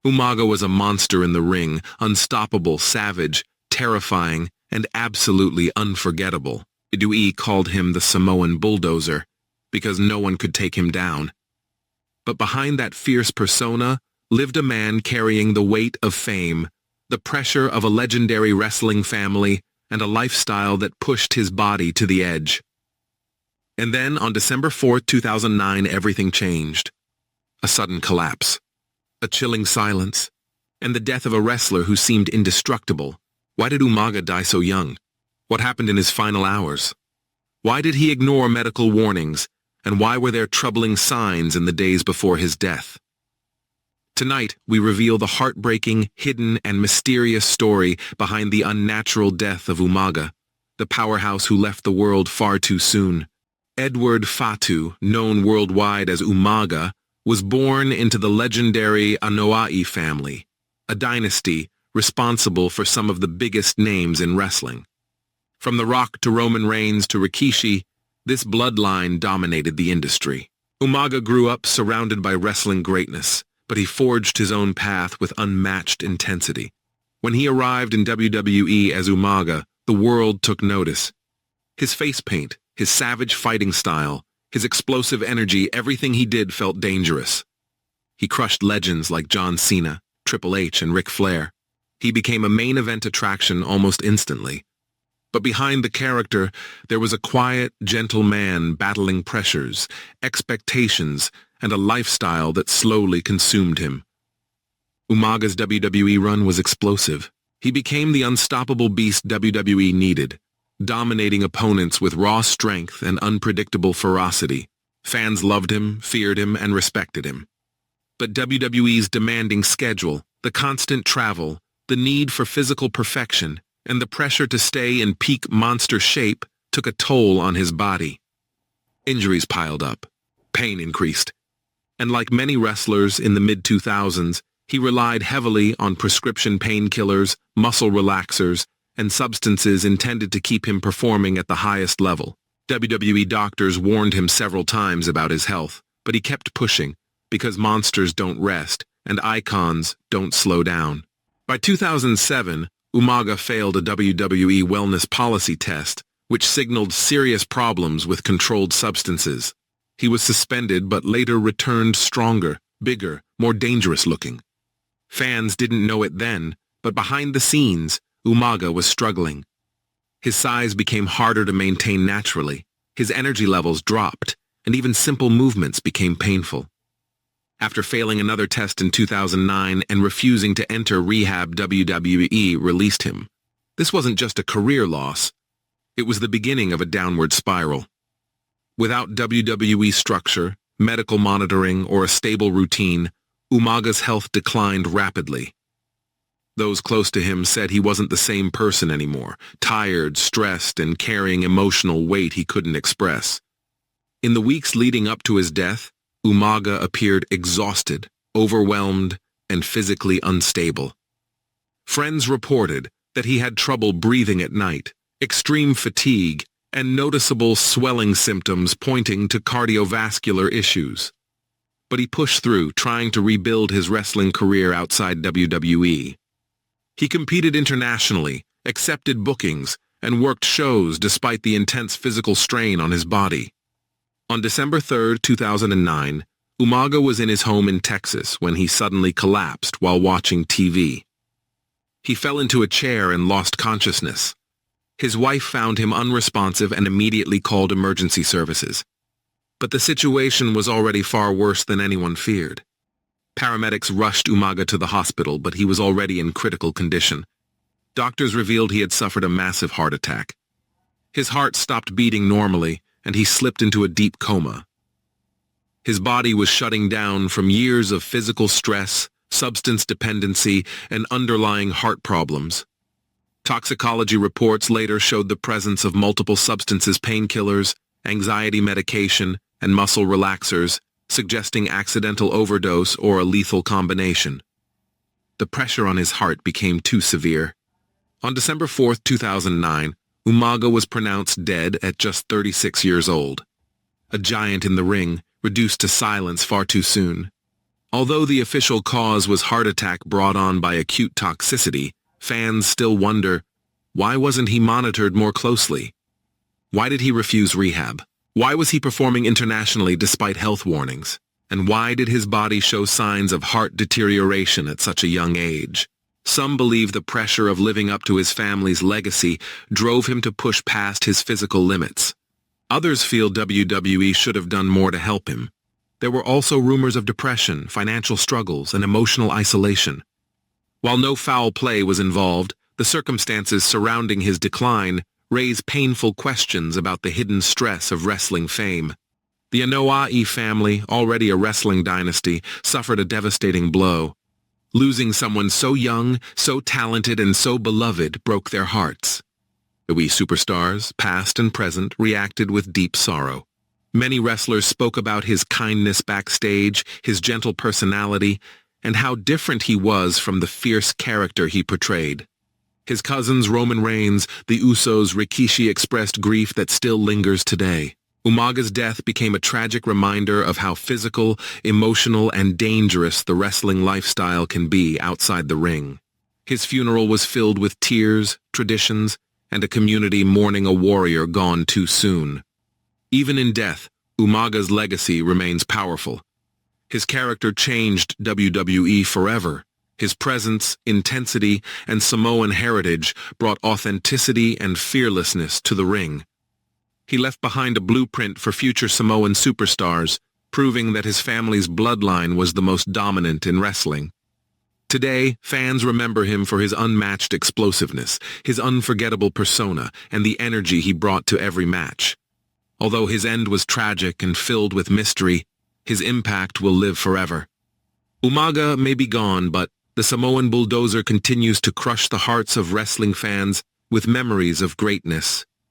Umaga was a monster in the ring, unstoppable, savage, terrifying, and absolutely unforgettable. WWE called him the Samoan Bulldozer, because no one could take him down. But behind that fierce persona lived a man carrying the weight of fame, the pressure of a legendary wrestling family, and a lifestyle that pushed his body to the edge. And then, on December 4, 2009, everything changed. A sudden collapse, a chilling silence, and the death of a wrestler who seemed indestructible. Why did Umaga die so young? What happened in his final hours? Why did he ignore medical warnings, and why were there troubling signs in the days before his death? Tonight, we reveal the heartbreaking, hidden, and mysterious story behind the unnatural death of Umaga, the powerhouse who left the world far too soon. Edward Fatu, known worldwide as Umaga, was born into the legendary Anoa'i family, a dynasty responsible for some of the biggest names in wrestling. From The Rock to Roman Reigns to Rikishi, this bloodline dominated the industry. Umaga grew up surrounded by wrestling greatness, but he forged his own path with unmatched intensity. When he arrived in WWE as Umaga, the world took notice. His face paint, his savage fighting style, his explosive energy, everything he did felt dangerous. He crushed legends like John Cena, Triple H, and Ric Flair. He became a main event attraction almost instantly. But behind the character, there was a quiet, gentle man battling pressures, expectations, and a lifestyle that slowly consumed him. Umaga's WWE run was explosive. He became the unstoppable beast WWE needed, dominating opponents with raw strength and unpredictable ferocity. Fans loved him, feared him, and respected him. But WWE's demanding schedule, the constant travel, the need for physical perfection, and the pressure to stay in peak monster shape took a toll on his body. Injuries piled up. Pain increased. And like many wrestlers in the mid-2000s, he relied heavily on prescription painkillers, muscle relaxers, and substances intended to keep him performing at the highest level. WWE doctors warned him several times about his health, but he kept pushing, because monsters don't rest, and icons don't slow down. By 2007, Umaga failed a WWE wellness policy test, which signaled serious problems with controlled substances. He was suspended but later returned stronger, bigger, more dangerous looking. Fans didn't know it then, but behind the scenes, Umaga was struggling. His size became harder to maintain naturally, his energy levels dropped, and even simple movements became painful. After failing another test in 2009 and refusing to enter rehab, WWE released him. This wasn't just a career loss. It was the beginning of a downward spiral. Without WWE structure, medical monitoring, or a stable routine, Umaga's health declined rapidly. Those close to him said he wasn't the same person anymore, tired, stressed, and carrying emotional weight he couldn't express. In the weeks leading up to his death, Umaga appeared exhausted, overwhelmed, and physically unstable. Friends reported that he had trouble breathing at night, extreme fatigue, and noticeable swelling symptoms pointing to cardiovascular issues. But he pushed through, trying to rebuild his wrestling career outside WWE. He competed internationally, accepted bookings, and worked shows despite the intense physical strain on his body. On December 3, 2009, Umaga was in his home in Texas when he suddenly collapsed while watching TV. He fell into a chair and lost consciousness. His wife found him unresponsive and immediately called emergency services. But the situation was already far worse than anyone feared. Paramedics rushed Umaga to the hospital, but he was already in critical condition. Doctors revealed he had suffered a massive heart attack. His heart stopped beating normally, and he slipped into a deep coma. His body was shutting down from years of physical stress, substance dependency, and underlying heart problems. Toxicology reports later showed the presence of multiple substances, painkillers, anxiety medication, and muscle relaxers, suggesting accidental overdose or a lethal combination. The pressure on his heart became too severe. On December 4, 2009, Umaga was pronounced dead at just 36 years old. A giant in the ring, reduced to silence far too soon. Although the official cause was heart attack brought on by acute toxicity, fans still wonder, why wasn't he monitored more closely? Why did he refuse rehab? Why was he performing internationally despite health warnings? And why did his body show signs of heart deterioration at such a young age? Some believe the pressure of living up to his family's legacy drove him to push past his physical limits. Others feel WWE should have done more to help him. There were also rumors of depression, financial struggles, and emotional isolation. While no foul play was involved, the circumstances surrounding his decline raise painful questions about the hidden stress of wrestling fame. The anoa'i family, already a wrestling dynasty, suffered a devastating blow. Losing someone so young, so talented, and so beloved broke their hearts. WWE superstars, past and present, reacted with deep sorrow. Many wrestlers spoke about his kindness backstage, his gentle personality, and how different he was from the fierce character he portrayed. His cousins Roman Reigns, the Usos, Rikishi expressed grief that still lingers today. Umaga's death became a tragic reminder of how physical, emotional, and dangerous the wrestling lifestyle can be outside the ring. His funeral was filled with tears, traditions, and a community mourning a warrior gone too soon. Even in death, Umaga's legacy remains powerful. His character changed WWE forever. His presence, intensity, and Samoan heritage brought authenticity and fearlessness to the ring. He left behind a blueprint for future Samoan superstars, proving that his family's bloodline was the most dominant in wrestling. Today, fans remember him for his unmatched explosiveness, his unforgettable persona, and the energy he brought to every match. Although his end was tragic and filled with mystery, his impact will live forever. Umaga may be gone, but the Samoan Bulldozer continues to crush the hearts of wrestling fans with memories of greatness,